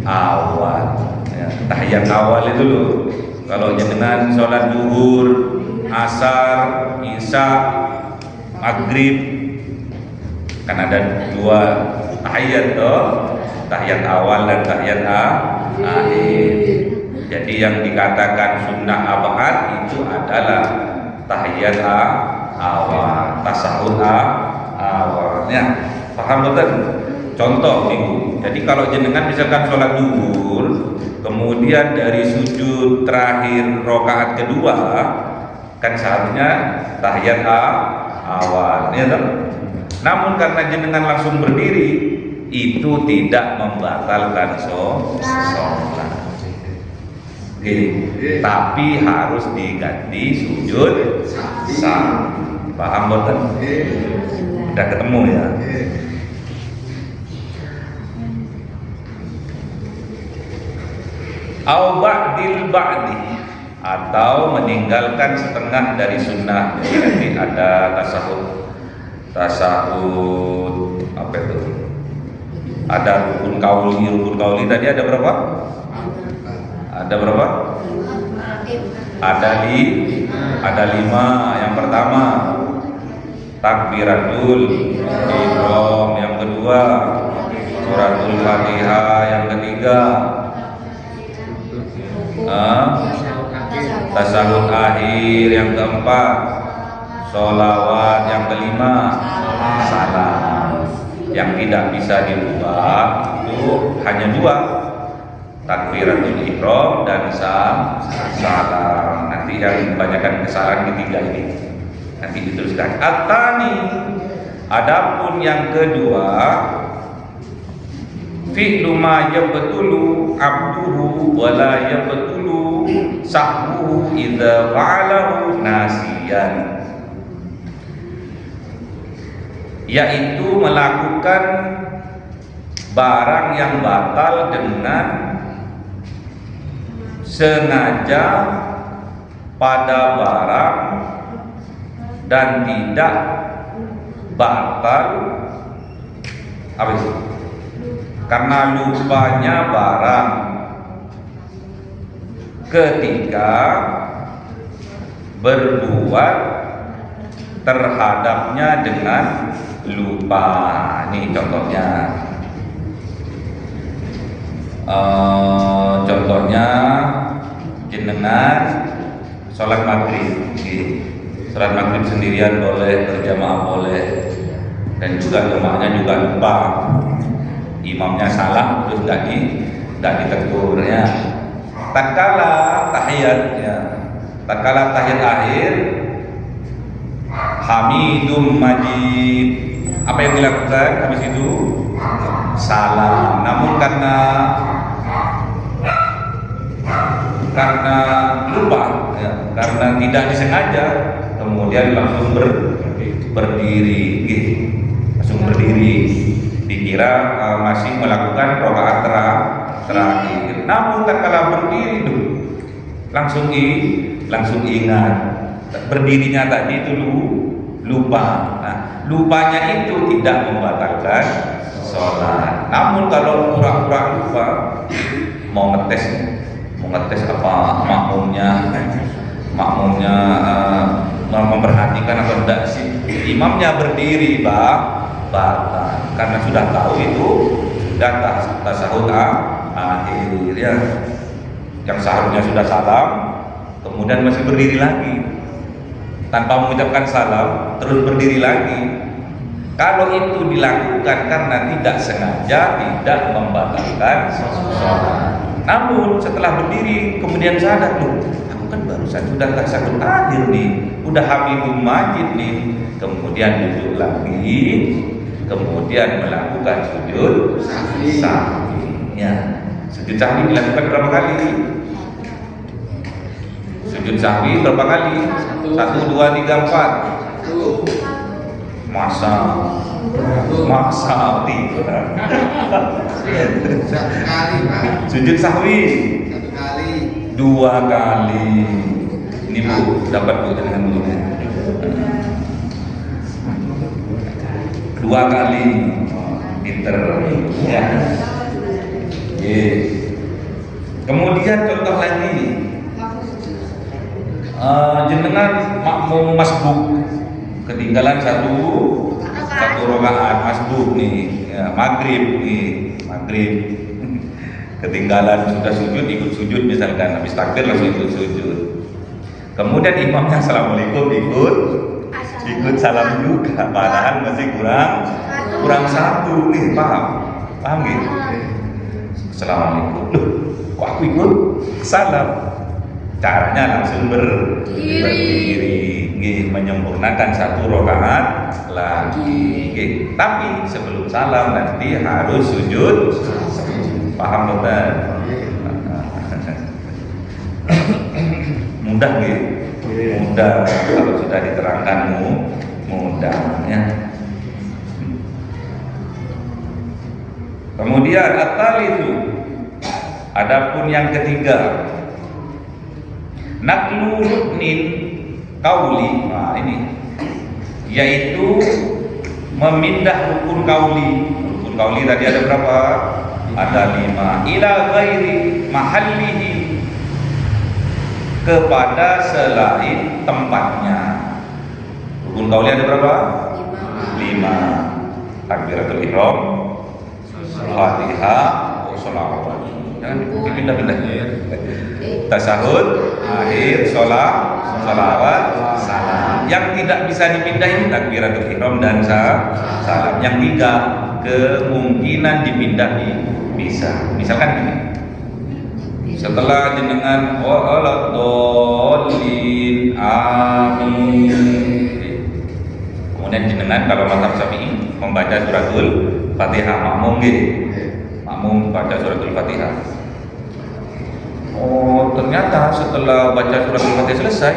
awal ya, tahiyat awal itu loh. Kalau dengan sholat zuhur, asar, isya, maghrib, kan ada 2 tahiyat toh, tahiyat awal dan tahiyat akhir. Jadi yang dikatakan sunnah abad itu adalah tahiyat awal, tasahud awalnya. Paham betul? Contoh minggu. Jadi kalau jenengan misalkan sholat zuhur, kemudian dari sujud terakhir rakaat kedua, kan seharusnya tahiyat awal, ya toh? Namun karena jenengan langsung berdiri, itu tidak membatalkan sholat. Tapi harus diganti sujud sahwi. Paham betul? Udah ketemu ya? Au ba'dil ba'di, atau meninggalkan setengah dari sunnah. Jadi nanti ada tasahud apa itu? Ada rukun kauli tadi ada berapa? Ada berapa? Ada lima. Yang pertama takbiratul ihram, yang kedua suratul Fatihah, yang ketiga tasahud akhir, yang keempat sholawat, yang kelima salam. Yang tidak bisa dirubah itu hanya dua, takbiratul ihram dan salam. Nanti yang kebanyakan kesalahan ketiga ini nanti dituliskan. At-tani, adapun yang kedua, fi'lu ma yabtulu abduhu wa la yabtulu sahbuhu idza fa'alahu nasiyan, yaitu melakukan barang yang batal dengan sengaja pada barang dan tidak batal apa itu? Karena lupanya barang ketika berbuat terhadapnya dengan lupa. Ini contohnya. Contohnya jenengan sholat maghrib. Sholat maghrib sendirian boleh, berjamaah boleh, dan juga jamaahnya juga lupa. Imamnya salah terus nggak ditegur ya. Tatkala tahiyat ya, tatkala tahiyat akhir, hamidum majid, apa yang dilakukan habis itu? Salam. Namun karena lupa ya, karena tidak disengaja, kemudian langsung berdiri gitu. Langsung berdiri, dikira masih melakukan rakaat terakhir. Namun tatkala berdiri tuh langsung ingat berdirinya tadi itu lupa. Nah, lupanya itu tidak membatalkan sholat. Namun kalau pura-pura lupa, mau ngetes apa makmumnya memperhatikan atau tidak sih, imamnya berdiri batal, karena sudah tahu itu sudah tasahud akhir ya, yang seharusnya sudah salam kemudian masih berdiri lagi tanpa mengucapkan salam, terus berdiri lagi. Kalau itu dilakukan karena tidak sengaja, tidak membatalkan sholat. Namun setelah berdiri kemudian sadar, loh, aku kan barusan sudah tasahud akhir nih, udah hamidum majid nih, kemudian duduk lagi, kemudian melakukan sujud sahwi. Ya, sujud sahwi dilakukan berapa kali? Sujud sahwi berapa kali? 1, 2, 3, 4. Masa tiga. Sujud sahwi 2 kali. Ini Bu, dapat Bu dengan dulu. 2 kali. Pinter ya. Kemudian contoh lagi, jenengan makmum masbuk, ketinggalan satu rakaat masbuk nih ya, maghrib. ketinggalan sudah sujud ikut sujud misalkan, habis takbir langsung ikut sujud. Kemudian imamnya assalamualaikum ikut salam juga, padahal masih kurang satu nih, paham gitu. Assalamualaikum, loh kok aku ikut salam? Caranya langsung berdiri, menyempurnakan satu rakaat lagi. Tapi sebelum salam nanti harus sujud. Paham betul? Mudah gitu. Mudah kalau sudah diterangkan mudah ya. Kemudian at-talitsu, adapun yang ketiga, naqlu ruknin qauli. Nah ini yaitu memindah rukun qauli. Rukun qauli tadi ada berapa? Ada 5. Ila ghairi mahallihi, kepada selain tempatnya. Rukun qauli ada berapa? 5. Takbiratul ihram, Fatihah, sholawat. Jangan dipindah-pindah. Tasyahud, akhir, sholawat, salam. Yang tidak bisa dipindahin takbiratul ihram dan salam. Yang 3 kemungkinan dipindah bisa. Misalkan gini. Setelah jenengan waladhdallin amin, kemudian jenengan kalau mazhab Syafi'i membaca suratul Fatihah, makmum baca suratul Fatihah. Oh, ternyata setelah baca suratul Fatihah selesai,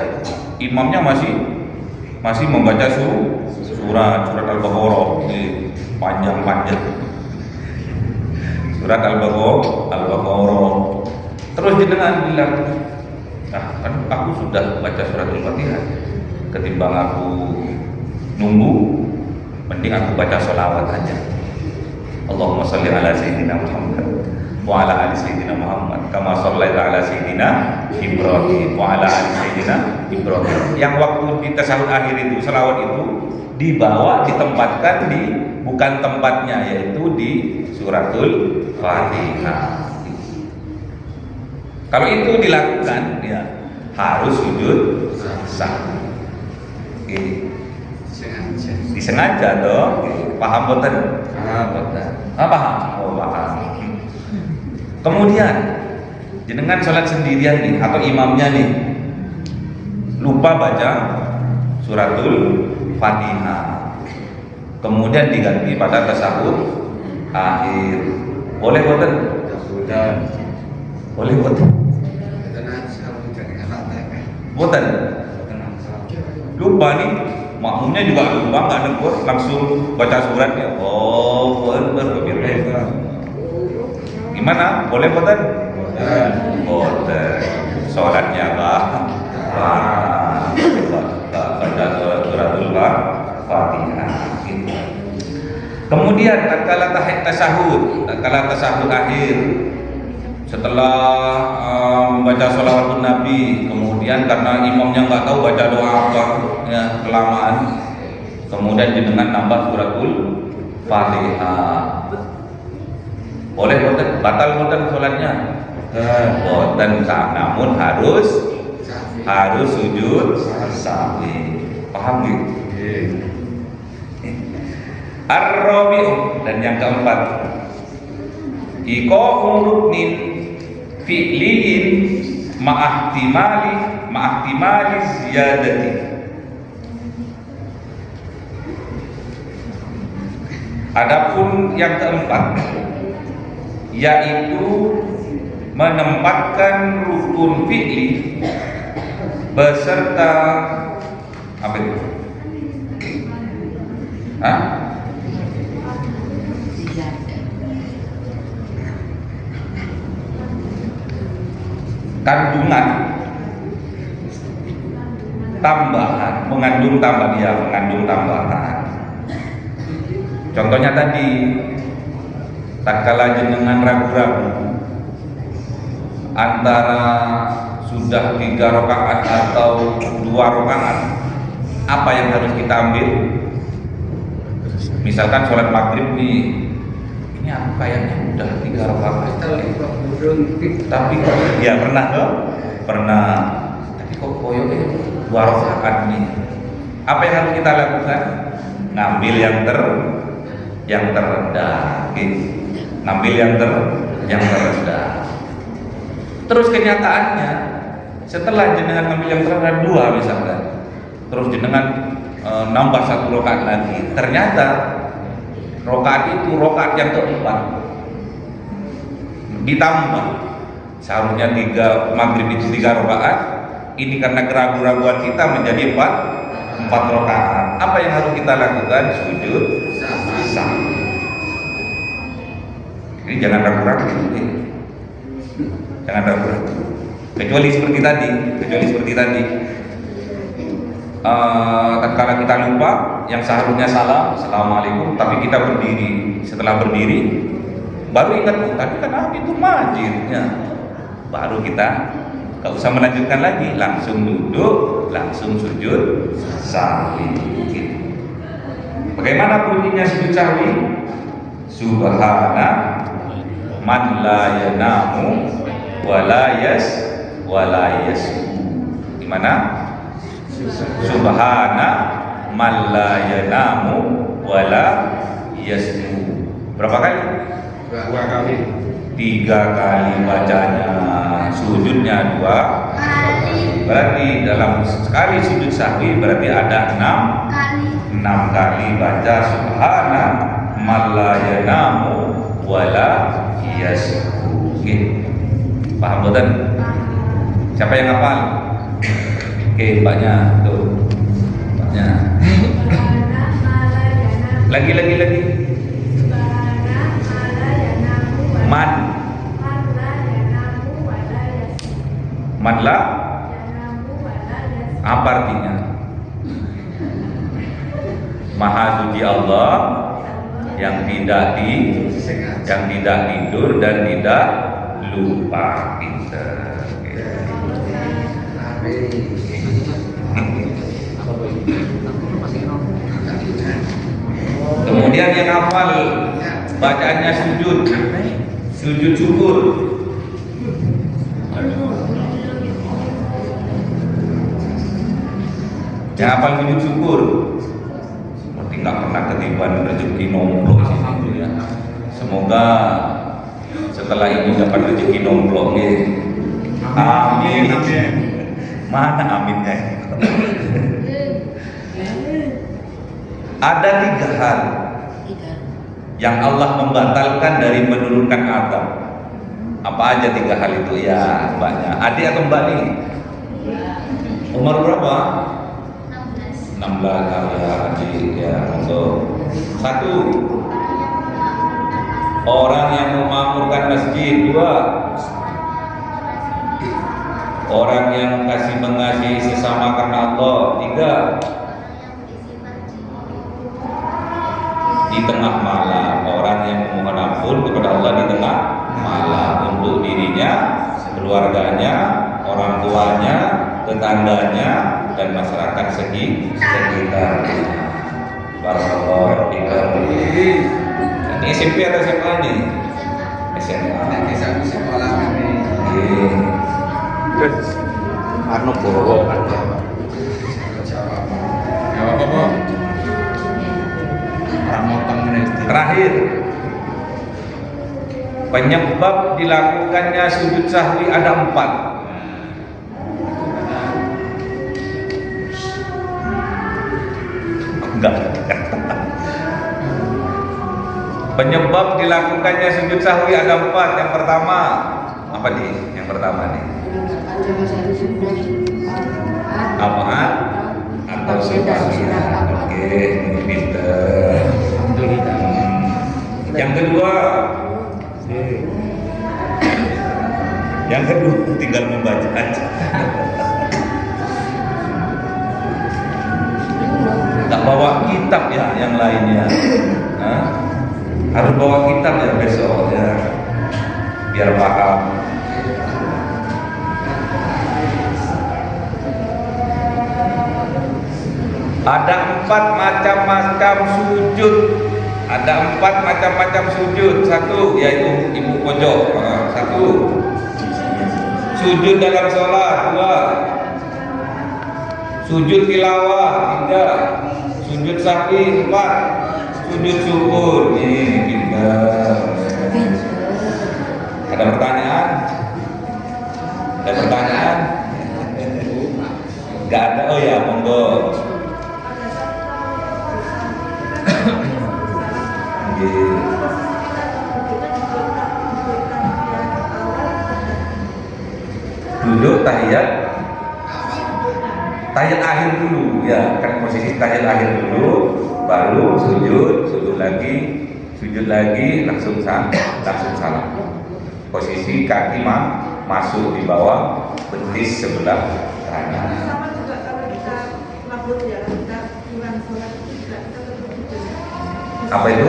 imamnya masih membaca surat Al-Baqarah, panjang-panjang. Surat Al-Baqarah. Terus jenengan bilang, nah kan aku sudah baca suratul Fatihah, ketimbang aku nunggu, mending aku baca sholawat aja. Allahumma sholli ala sayyidina Muhammad wa ala ali sayyidina Muhammad kama shallaita ala sayyidina Ibrahim wa ala ali sayyidina Ibrahim. Yang waktu di tasyahud akhir itu, sholawat itu dibawa, ditempatkan di bukan tempatnya, yaitu di suratul Fatihah. Kalau itu dilakukan, ya harus sujud sahwi. Disengaja toh, paham boten? Paham. Oh, paham. Kemudian jenengan sholat sendirian nih atau imamnya nih lupa baca suratul Fatihah, kemudian diganti pada tasyahud akhir, boleh boten? Boleh boten? Boten. Lupa nih, makmumnya juga lupa, nggak negur, langsung baca surat ya. Oh, bener. Gimana? Boleh boten? Boten. Sholatnya baca suratul Fatihah. Kemudian tatkala tasyahud akhir, setelah membaca sholawatun Nabi, kemudian karena imamnya nggak tahu baca doa apa, ya kelamaan, kemudian jenengan nambah suratul Fatihah. Boleh boten? Batal boten sholatnya? Boten, namun harus sujud sahwi. Paham gitu? Ar-rabi'u, dan yang keempat, iqa'u ruknin fi'liin ma'ahtimali ziyadati. Adapun yang keempat, yaitu menempatkan rukun fi'li beserta apa itu? Kandungan tambahan, mengandung tambahan. Contohnya tadi, tatkala jenengan ragu-ragu antara sudah 3 rakaat atau 2 rakaat, apa yang harus kita ambil? Misalkan sholat maghrib nih, ini ini aku kayaknya udah 3 rakaat. Tapi ya pernah tuh, pernah. Tapi kok koyoknya 2 rakaat nih. Apa yang harus kita lakukan? Ngambil yang terendah, gitu. Ngambil yang terendah. Terus kenyataannya setelah jenengan ngambil yang terendah 2 misalkan, terus jenengan nambah 1 rakaat lagi, ternyata rakaat itu rakaat yang keempat ditambah. Seharusnya 3 maghrib itu 3 rakaat, ini karena keraguan-raguan kita menjadi 4 rakaat. Apa yang harus kita lakukan? Sujud sahwi. Ini jangan ragu-ragu, jangan ragu-ragu. Kecuali seperti tadi. Tatkala kita lupa, yang seharusnya salam, assalamualaikum, tapi kita berdiri. Setelah berdiri, baru ingat, tapi kan itu majidnya. Baru kita gak usah melanjutkan lagi, langsung duduk, langsung sujud sahwi. Bagaimana bunyinya sujud sahwi? Subhana man la yanamu wala yasbu. Gimana? Subhana man la yanamu wala yasbu. Berapa kali? 2 kali. 3 kali bacanya, sujudnya 2 kali. Berarti dalam sekali sujud sahwi berarti ada 6 kali baca subhana man la yanamu wala yasbu. Paham betul? Siapa yang hafal? Oke, mbaknya tuh. Mbaknya. Lagi. Manla apa artinya? Maha suci Allah yang tidak tidur dan tidak lupa. Kemudian yang hafal bacaannya sujud syukur. Yang hafal sujud syukur, seperti nggak pernah ketiban rezeki nomplok di situ ya. Semoga setelah ini dapat rezeki nomplok nih. Amin. Mana aminnya? Ada 3 hal yang Allah membatalkan dari menurunkan azab. Apa aja 3 hal itu ya, mbaknya? Adik atau mbak nih? Umur berapa? 16 kali ya, adik ya. Untuk 1, orang yang memakmurkan masjid. 2, orang yang kasih mengasihi sesama karena Allah. 3, di tengah malam, orang yang memohon ampun kepada Allah di tengah malam untuk dirinya, keluarganya, orang tuanya, tetangganya, dan masyarakat sekitarnya. Barakallahu fikum. Ini SMP atau SMA ini? SMA. Nanti satu sekolah ini. Arno Bowo. Jawab apa? Terakhir, penyebab dilakukannya sujud sahwi ada 4. Enggak. Penyebab dilakukannya sujud sahwi ada 4. Yang pertama apa nih? Yang pertama nih. Apaan? Atau subhanallah. Oke, ini pinter. Yang kedua, tinggal membaca aja. Tak bawa kitab ya, yang lainnya. Harus bawa kitab ya besok ya, biar paham. Ada 4 macam sujud Ada 4 macam-macam sujud. Satu yaitu ibu pojok. Satu. Sujud dalam sholat. 2. Sujud tilawah. 3. Sujud sahwi. 4. Sujud syukur. Ini kita. Ada pertanyaan? Ada pertanyaan? Gak ada. Oh ya, monggo. Duduk tahiyat akhir dulu ya, kan posisi tahiyat akhir dulu, baru sujud lagi, langsung salam. Posisi kaki masuk di bawah betis sebelah kanan. Apa itu?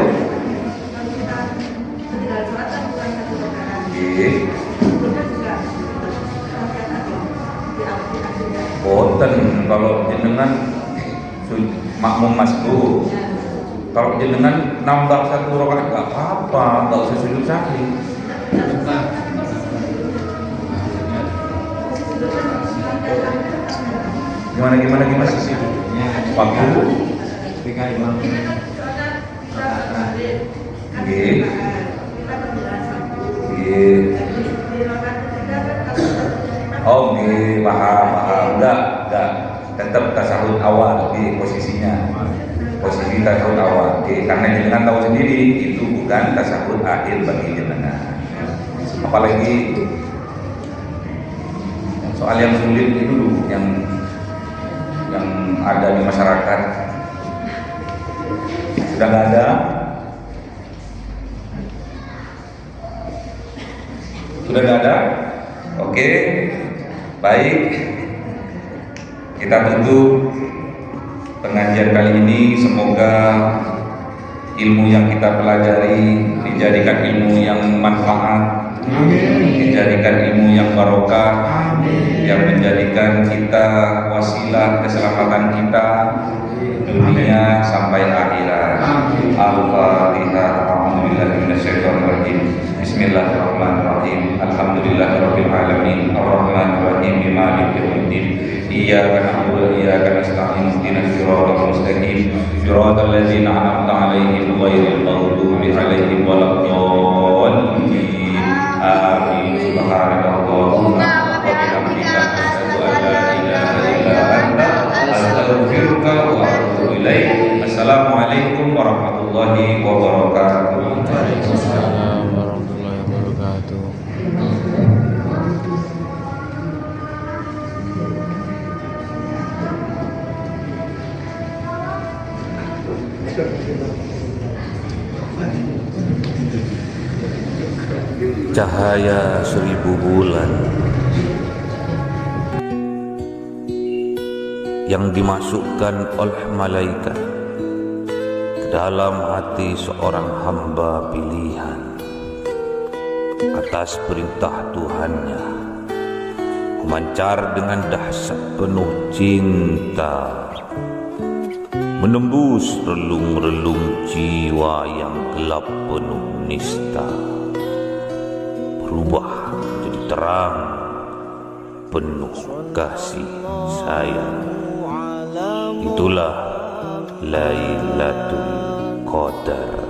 Boten kalau jenengan makmum masbuk. Kalau jenengan nambah 1 rakaat enggak apa-apa, enggak usah sujud sahwi. Gimana? Waktu ketika imam Oh, paham. Enggak. Tetap tasahud awal di posisinya. Posisi tasahud awal. Karena jenengan tahu sendiri itu bukan tasahud akhir bagi jenengan. Apalagi soal yang sulit itu dulu yang ada di masyarakat. Sudah nggak ada? Sudah nggak ada? Oke, baik. Kita tutup pengajian kali ini. Semoga ilmu yang kita pelajari dijadikan ilmu yang manfaat, dijadikan ilmu yang barokah, yang menjadikan kita wasilah keselamatan kita dunia sampai akhirat. Al-Fatihah. Alhamdulillahirrahmanirrahim. Bismillahirrahmanirrahim. Alhamdulillahirabbil alamin. Arrahmanirrahim. Maliki yaumiddin. Iyyaka na'budu wa iyyaka nasta'in. Ihdinas siratal mustaqim. Siratal ladzina an'amta 'alaihim ghairil maghdubi 'alaihim waladdallin. Amin. Subhanallahumma wa bihamdika asyhadu an la ilaha illa anta astaghfiruka wa atubu ilaik. Assalamualaikum warahmatullahi wabarakatuh. Waalaikumsalam warahmatullahi wabarakatuh. Cahaya 1000 bulan yang dimasukkan oleh malaikat ke dalam hati seorang hamba pilihan atas perintah Tuhannya, memancar dengan dahsyat penuh cinta, menembus relung-relung jiwa yang gelap penuh nista, berubah menjadi terang penuh kasih sayang. Itulah Lailatul Qadar.